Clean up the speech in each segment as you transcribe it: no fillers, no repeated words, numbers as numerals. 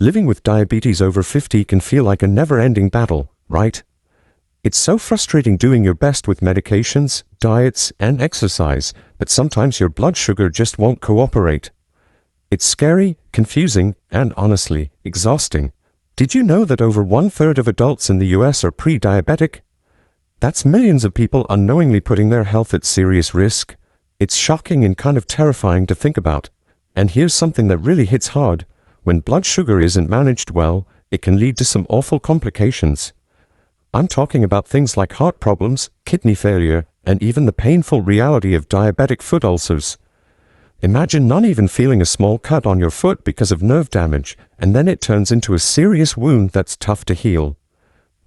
Living with diabetes over 50 can feel like a never-ending battle, right? It's so frustrating doing your best with medications, diets, and exercise, but sometimes your blood sugar just won't cooperate. It's scary, confusing, and honestly, exhausting. Did you know that over 1/3 of adults in the US are pre-diabetic? That's millions of people unknowingly putting their health at serious risk. It's shocking and kind of terrifying to think about. And here's something that really hits hard. When blood sugar isn't managed well, it can lead to some awful complications. I'm talking about things like heart problems, kidney failure, and even the painful reality of diabetic foot ulcers. Imagine not even feeling a small cut on your foot because of nerve damage, and then it turns into a serious wound that's tough to heal.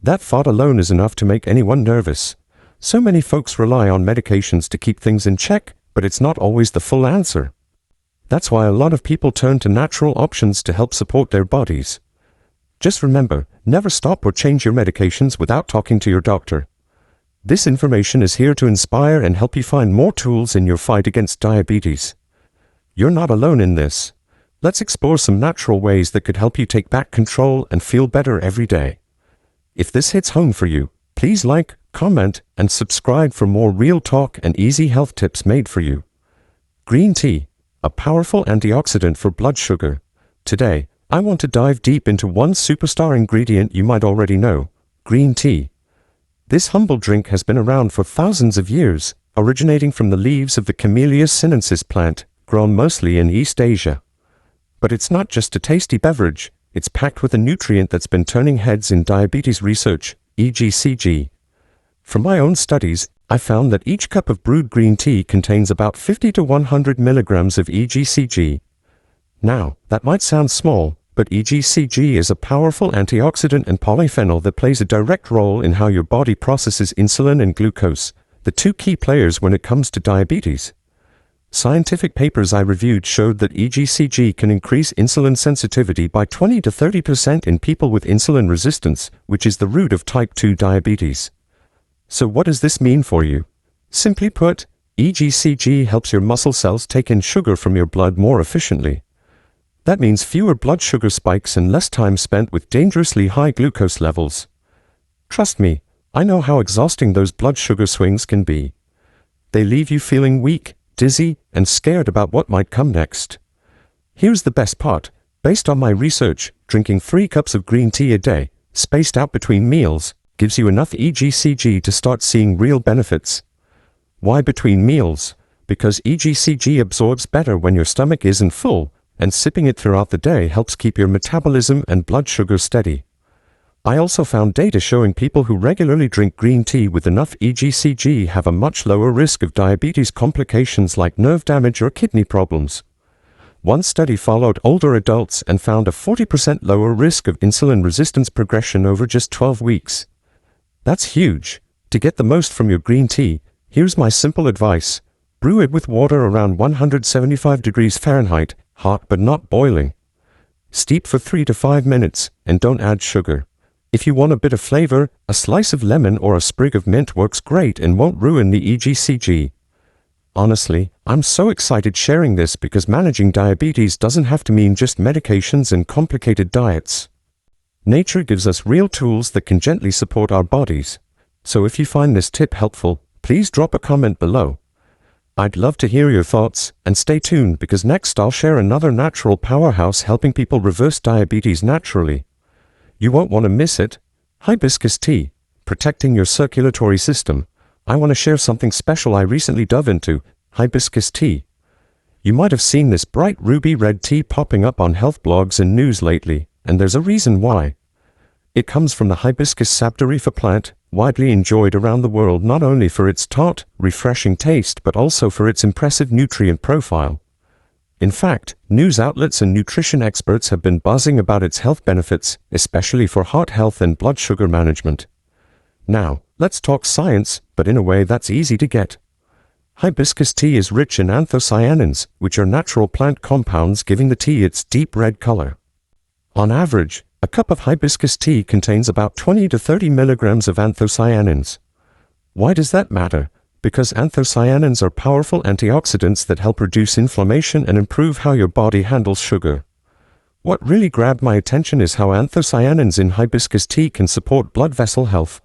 That thought alone is enough to make anyone nervous. So many folks rely on medications to keep things in check, but it's not always the full answer. That's why a lot of people turn to natural options to help support their bodies. Just remember, never stop or change your medications without talking to your doctor. This information is here to inspire and help you find more tools in your fight against diabetes. You're not alone in this. Let's explore some natural ways that could help you take back control and feel better every day. If this hits home for you, please like, comment, and subscribe for more real talk and easy health tips made for you. Green tea, a powerful antioxidant for blood sugar. Today, I want to dive deep into one superstar ingredient you might already know: green tea. This humble drink has been around for thousands of years, originating from the leaves of the Camellia sinensis plant, grown mostly in East Asia. But it's not just a tasty beverage, it's packed with a nutrient that's been turning heads in diabetes research, EGCG. From my own studies, I found that each cup of brewed green tea contains about 50 to 100 milligrams of EGCG. Now, that might sound small, but EGCG is a powerful antioxidant and polyphenol that plays a direct role in how your body processes insulin and glucose, the two key players when it comes to diabetes. Scientific papers I reviewed showed that EGCG can increase insulin sensitivity by 20 to 30% in people with insulin resistance, which is the root of type 2 diabetes. So what does this mean for you? Simply put, EGCG helps your muscle cells take in sugar from your blood more efficiently. That means fewer blood sugar spikes and less time spent with dangerously high glucose levels. Trust me, I know how exhausting those blood sugar swings can be. They leave you feeling weak, dizzy, and scared about what might come next. Here's the best part. Based on my research, drinking 3 cups of green tea a day, spaced out between meals, gives you enough EGCG to start seeing real benefits. Why between meals? Because EGCG absorbs better when your stomach isn't full, and sipping it throughout the day helps keep your metabolism and blood sugar steady. I also found data showing people who regularly drink green tea with enough EGCG have a much lower risk of diabetes complications like nerve damage or kidney problems. One study followed older adults and found a 40% lower risk of insulin resistance progression over just 12 weeks. That's huge. To get the most from your green tea, here's my simple advice. Brew it with water around 175 degrees Fahrenheit, hot but not boiling. Steep for 3 to 5 minutes, and don't add sugar. If you want a bit of flavor, a slice of lemon or a sprig of mint works great and won't ruin the EGCG. Honestly, I'm so excited sharing this because managing diabetes doesn't have to mean just medications and complicated diets. Nature gives us real tools that can gently support our bodies. So if you find this tip helpful, please drop a comment below. I'd love to hear your thoughts, and stay tuned because next I'll share another natural powerhouse helping people reverse diabetes naturally. You won't want to miss it. Hibiscus tea, protecting your circulatory system. I want to share something special I recently dove into, hibiscus tea. You might have seen this bright ruby red tea popping up on health blogs and news lately, and there's a reason why. It comes from the hibiscus sabdarifa plant, widely enjoyed around the world not only for its tart, refreshing taste but also for its impressive nutrient profile. In fact, news outlets and nutrition experts have been buzzing about its health benefits, especially for heart health and blood sugar management. Now, let's talk science, but in a way that's easy to get. Hibiscus tea is rich in anthocyanins, which are natural plant compounds giving the tea its deep red color. On average, a cup of hibiscus tea contains about 20 to 30 milligrams of anthocyanins. Why does that matter? Because anthocyanins are powerful antioxidants that help reduce inflammation and improve how your body handles sugar. What really grabbed my attention is how anthocyanins in hibiscus tea can support blood vessel health.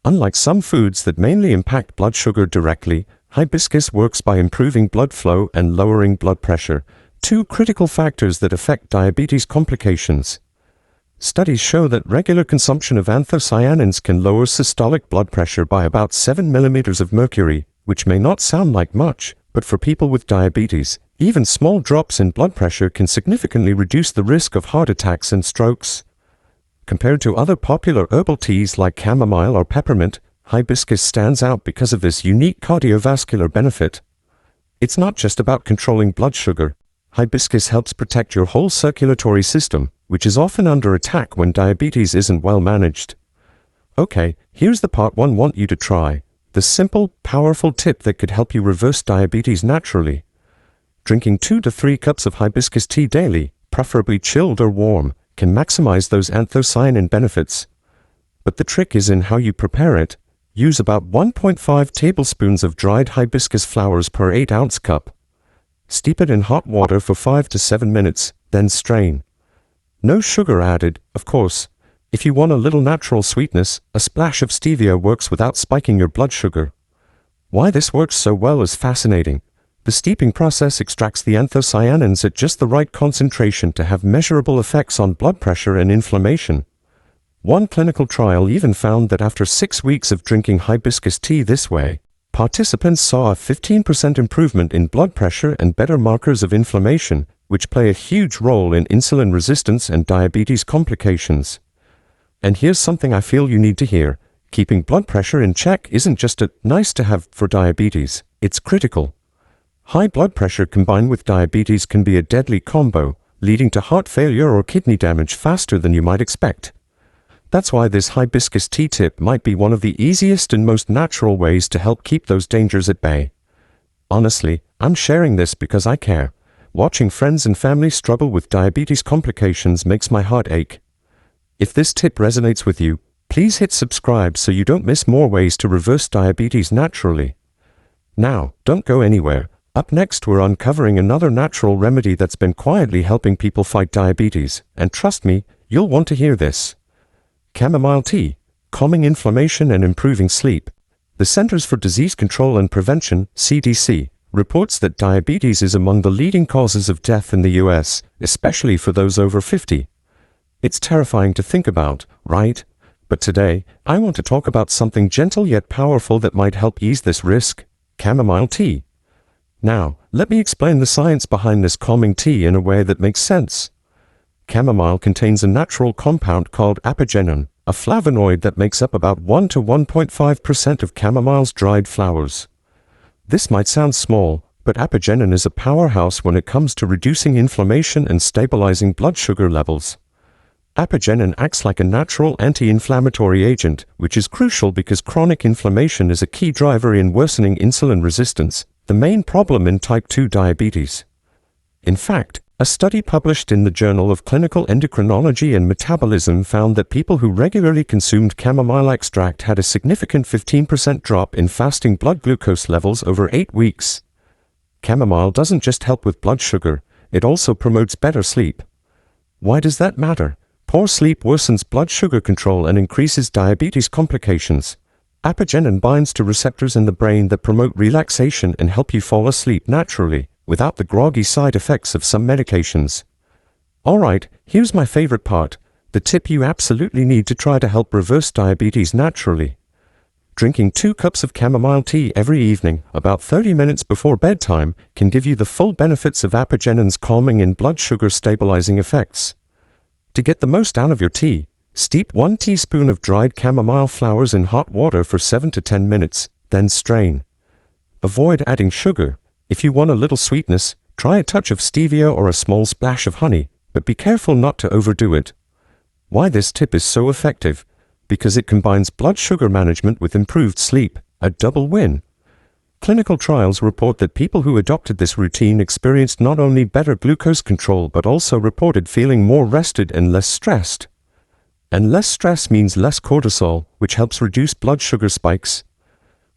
Unlike some foods that mainly impact blood sugar directly, hibiscus works by improving blood flow and lowering blood pressure, two critical factors that affect diabetes complications. Studies show that regular consumption of anthocyanins can lower systolic blood pressure by about 7 millimeters of mercury, which may not sound like much, but for people with diabetes, even small drops in blood pressure can significantly reduce the risk of heart attacks and strokes. Compared to other popular herbal teas like chamomile or peppermint, hibiscus stands out because of this unique cardiovascular benefit. It's not just about controlling blood sugar. Hibiscus helps protect your whole circulatory system, which is often under attack when diabetes isn't well managed. Okay, here's the part one want you to try. The simple, powerful tip that could help you reverse diabetes naturally. Drinking 2 to 3 cups of hibiscus tea daily, preferably chilled or warm, can maximize those anthocyanin benefits. But the trick is in how you prepare it. Use about 1.5 tablespoons of dried hibiscus flowers per 8-ounce cup. Steep it in hot water for 5 to 7 minutes, then strain. No sugar added, of course. If you want a little natural sweetness, a splash of stevia works without spiking your blood sugar. Why this works so well is fascinating. The steeping process extracts the anthocyanins at just the right concentration to have measurable effects on blood pressure and inflammation. One clinical trial even found that after 6 weeks of drinking hibiscus tea this way, participants saw a 15% improvement in blood pressure and better markers of inflammation, which play a huge role in insulin resistance and diabetes complications. And here's something I feel you need to hear. Keeping blood pressure in check isn't just a nice to have for diabetes, it's critical. High blood pressure combined with diabetes can be a deadly combo, leading to heart failure or kidney damage faster than you might expect. That's why this hibiscus tea tip might be one of the easiest and most natural ways to help keep those dangers at bay. Honestly, I'm sharing this because I care. Watching friends and family struggle with diabetes complications makes my heart ache. If this tip resonates with you, please hit subscribe so you don't miss more ways to reverse diabetes naturally. Now, don't go anywhere. Up next, we're uncovering another natural remedy that's been quietly helping people fight diabetes, and trust me, you'll want to hear this. Chamomile tea, calming inflammation and improving sleep. The Centers for Disease Control and Prevention, CDC, reports that diabetes is among the leading causes of death in the US, especially for those over 50. It's terrifying to think about, right? But today, I want to talk about something gentle yet powerful that might help ease this risk: chamomile tea. Now, let me explain the science behind this calming tea in a way that makes sense. Chamomile contains a natural compound called apigenin, a flavonoid that makes up about 1 to 1.5% of chamomile's dried flowers. This might sound small, but apigenin is a powerhouse when it comes to reducing inflammation and stabilizing blood sugar levels. Apigenin acts like a natural anti-inflammatory agent, which is crucial because chronic inflammation is a key driver in worsening insulin resistance, the main problem in type 2 diabetes. In fact, a study published in the Journal of Clinical Endocrinology and Metabolism found that people who regularly consumed chamomile extract had a significant 15% drop in fasting blood glucose levels over 8 weeks. Chamomile doesn't just help with blood sugar, it also promotes better sleep. Why does that matter? Poor sleep worsens blood sugar control and increases diabetes complications. Apigenin binds to receptors in the brain that promote relaxation and help you fall asleep naturally, without the groggy side effects of some medications. Alright, here's my favorite part, the tip you absolutely need to try to help reverse diabetes naturally. Drinking 2 cups of chamomile tea every evening, about 30 minutes before bedtime, can give you the full benefits of apigenin's calming and blood sugar stabilizing effects. To get the most out of your tea, steep 1 teaspoon of dried chamomile flowers in hot water for 7 to 10 minutes, then strain. Avoid adding sugar. If you want a little sweetness, try a touch of stevia or a small splash of honey, but be careful not to overdo it. Why this tip is so effective? Because it combines blood sugar management with improved sleep, a double win. Clinical trials report that people who adopted this routine experienced not only better glucose control but also reported feeling more rested and less stressed. And less stress means less cortisol, which helps reduce blood sugar spikes.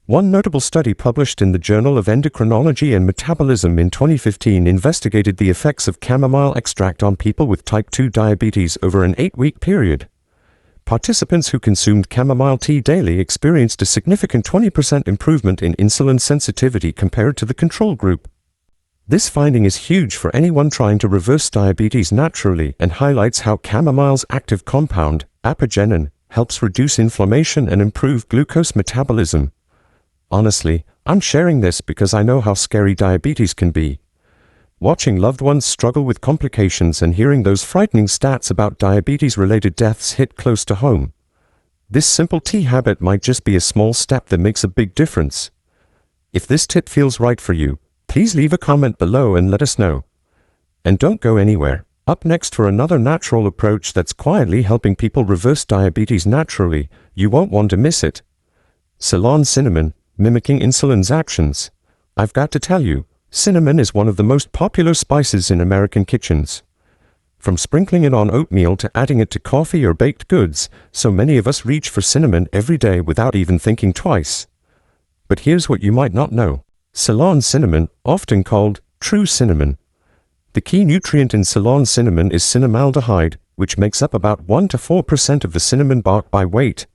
One notable study published in the Journal of Endocrinology and Metabolism in 2015 investigated the effects of chamomile extract on people with type 2 diabetes over an 8-week period. Participants who consumed chamomile tea daily experienced a significant 20% improvement in insulin sensitivity compared to the control group. This finding is huge for anyone trying to reverse diabetes naturally and highlights how chamomile's active compound, apigenin, helps reduce inflammation and improve glucose metabolism. Honestly, I'm sharing this because I know how scary diabetes can be. Watching loved ones struggle with complications and hearing those frightening stats about diabetes-related deaths hit close to home. This simple tea habit might just be a small step that makes a big difference. If this tip feels right for you, please leave a comment below and let us know. And don't go anywhere. Up next for another natural approach that's quietly helping people reverse diabetes naturally, you won't want to miss it. Ceylon cinnamon, mimicking insulin's actions. I've got to tell you, cinnamon is one of the most popular spices in American kitchens. From sprinkling it on oatmeal to adding it to coffee or baked goods, so many of us reach for cinnamon every day without even thinking twice. But here's what you might not know. Ceylon cinnamon, often called true cinnamon. The key nutrient in Ceylon cinnamon is cinnamaldehyde, which makes up about 1 to 4% of the cinnamon bark by weight.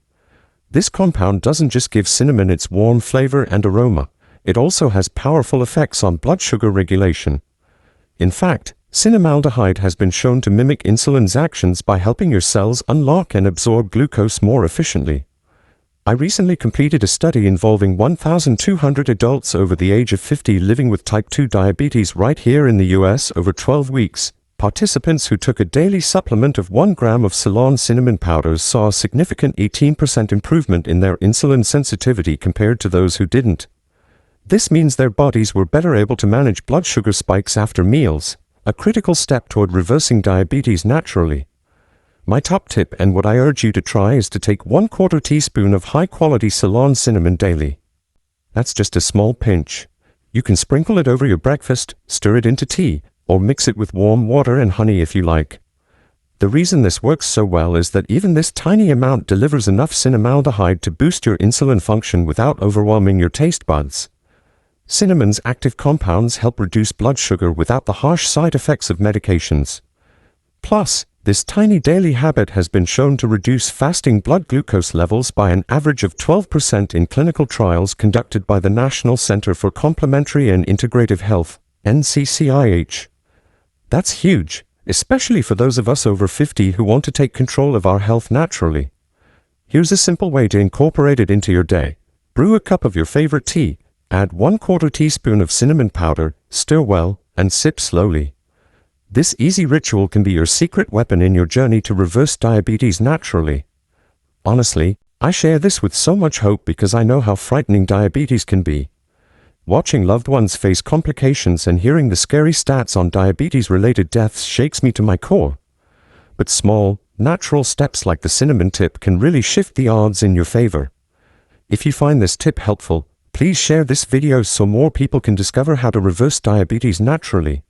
This compound doesn't just give cinnamon its warm flavor and aroma, it also has powerful effects on blood sugar regulation. In fact, cinnamaldehyde has been shown to mimic insulin's actions by helping your cells unlock and absorb glucose more efficiently. I recently completed a study involving 1,200 adults over the age of 50 living with type 2 diabetes right here in the US over 12 weeks. Participants who took a daily supplement of 1 gram of Ceylon cinnamon powders saw a significant 18% improvement in their insulin sensitivity compared to those who didn't. This means their bodies were better able to manage blood sugar spikes after meals, a critical step toward reversing diabetes naturally. My top tip and what I urge you to try is to take 1/4 teaspoon of high-quality Ceylon cinnamon daily. That's just a small pinch. You can sprinkle it over your breakfast, stir it into tea, or mix it with warm water and honey if you like. The reason this works so well is that even this tiny amount delivers enough cinnamaldehyde to boost your insulin function without overwhelming your taste buds. Cinnamon's active compounds help reduce blood sugar without the harsh side effects of medications. Plus, this tiny daily habit has been shown to reduce fasting blood glucose levels by an average of 12% in clinical trials conducted by the National Center for Complementary and Integrative Health, NCCIH. That's huge, especially for those of us over 50 who want to take control of our health naturally. Here's a simple way to incorporate it into your day. Brew a cup of your favorite tea, add 1/4 teaspoon of cinnamon powder, stir well, and sip slowly. This easy ritual can be your secret weapon in your journey to reverse diabetes naturally. Honestly, I share this with so much hope because I know how frightening diabetes can be. Watching loved ones face complications and hearing the scary stats on diabetes-related deaths shakes me to my core. But small, natural steps like the cinnamon tip can really shift the odds in your favor. If you find this tip helpful, please share this video so more people can discover how to reverse diabetes naturally.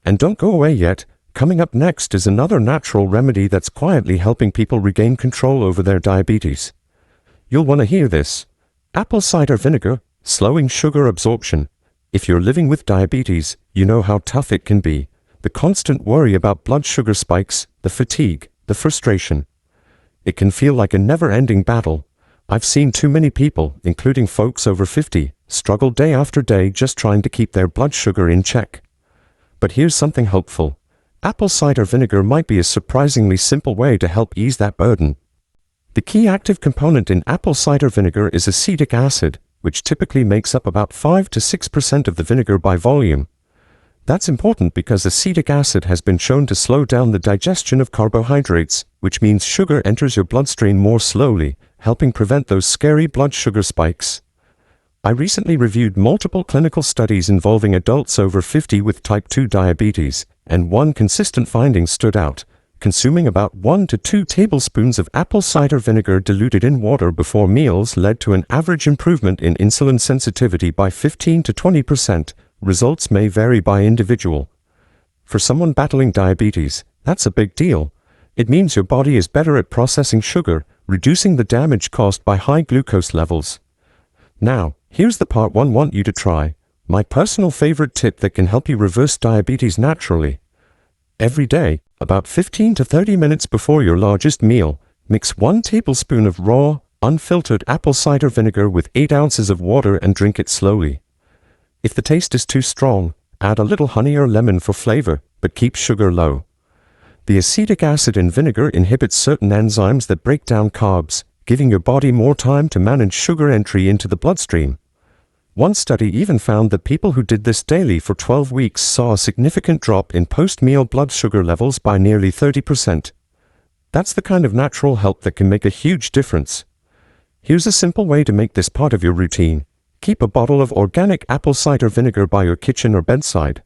And don't go away yet. Coming up next is another natural remedy that's quietly helping people regain control over their diabetes. You'll want to hear this. Apple cider vinegar, slowing sugar absorption. If you're living with diabetes, you know how tough it can be. The constant worry about blood sugar spikes, the fatigue, the frustration. It can feel like a never-ending battle. I've seen too many people, including folks over 50, struggle day after day just trying to keep their blood sugar in check. But here's something hopeful. Apple cider vinegar might be a surprisingly simple way to help ease that burden. The key active component in apple cider vinegar is acetic acid, which typically makes up about 5 to 6% of the vinegar by volume. That's important because acetic acid has been shown to slow down the digestion of carbohydrates, which means sugar enters your bloodstream more slowly, helping prevent those scary blood sugar spikes. I recently reviewed multiple clinical studies involving adults over 50 with type 2 diabetes, and one consistent finding stood out. Consuming about 1 to 2 tablespoons of apple cider vinegar diluted in water before meals led to an average improvement in insulin sensitivity by 15 to 20%. Results may vary by individual. For someone battling diabetes, that's a big deal. It means your body is better at processing sugar, reducing the damage caused by high glucose levels. Now, here's the part one want you to try. My personal favorite tip that can help you reverse diabetes naturally. Every day, about 15 to 30 minutes before your largest meal, mix 1 tablespoon of raw, unfiltered apple cider vinegar with 8 ounces of water and drink it slowly. If the taste is too strong, add a little honey or lemon for flavor, but keep sugar low. The acetic acid in vinegar inhibits certain enzymes that break down carbs, giving your body more time to manage sugar entry into the bloodstream. One study even found that people who did this daily for 12 weeks saw a significant drop in post-meal blood sugar levels by nearly 30%. That's the kind of natural help that can make a huge difference. Here's a simple way to make this part of your routine. Keep a bottle of organic apple cider vinegar by your kitchen or bedside.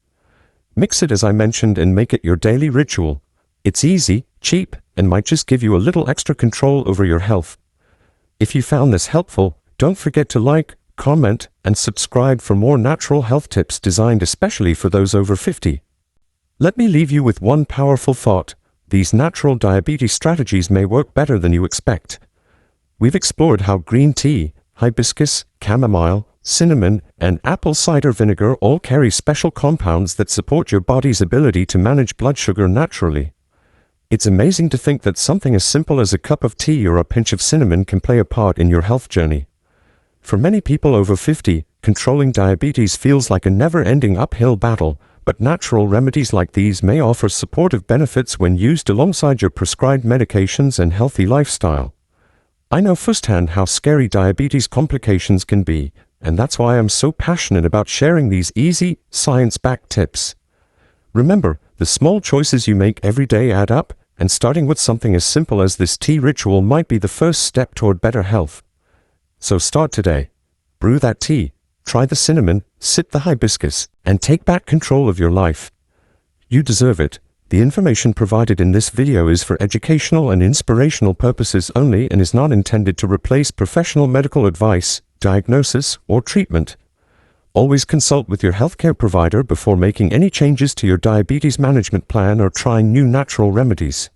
Mix it as I mentioned and make it your daily ritual. It's easy, cheap, and might just give you a little extra control over your health. If you found this helpful, don't forget to like, comment, and subscribe for more natural health tips designed especially for those over 50. Let me leave you with one powerful thought. These natural diabetes strategies may work better than you expect. We've explored how green tea, hibiscus, chamomile, cinnamon, and apple cider vinegar all carry special compounds that support your body's ability to manage blood sugar naturally. It's amazing to think that something as simple as a cup of tea or a pinch of cinnamon can play a part in your health journey. For many people over 50, controlling diabetes feels like a never-ending uphill battle, but natural remedies like these may offer supportive benefits when used alongside your prescribed medications and healthy lifestyle. I know firsthand how scary diabetes complications can be, and that's why I'm so passionate about sharing these easy, science-backed tips. Remember, the small choices you make every day add up, and starting with something as simple as this tea ritual might be the first step toward better health. So start today. Brew that tea, try the cinnamon, sip the hibiscus, and take back control of your life. You deserve it. The information provided in this video is for educational and inspirational purposes only and is not intended to replace professional medical advice, diagnosis, or treatment. Always consult with your healthcare provider before making any changes to your diabetes management plan or trying new natural remedies.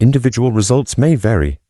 Individual results may vary,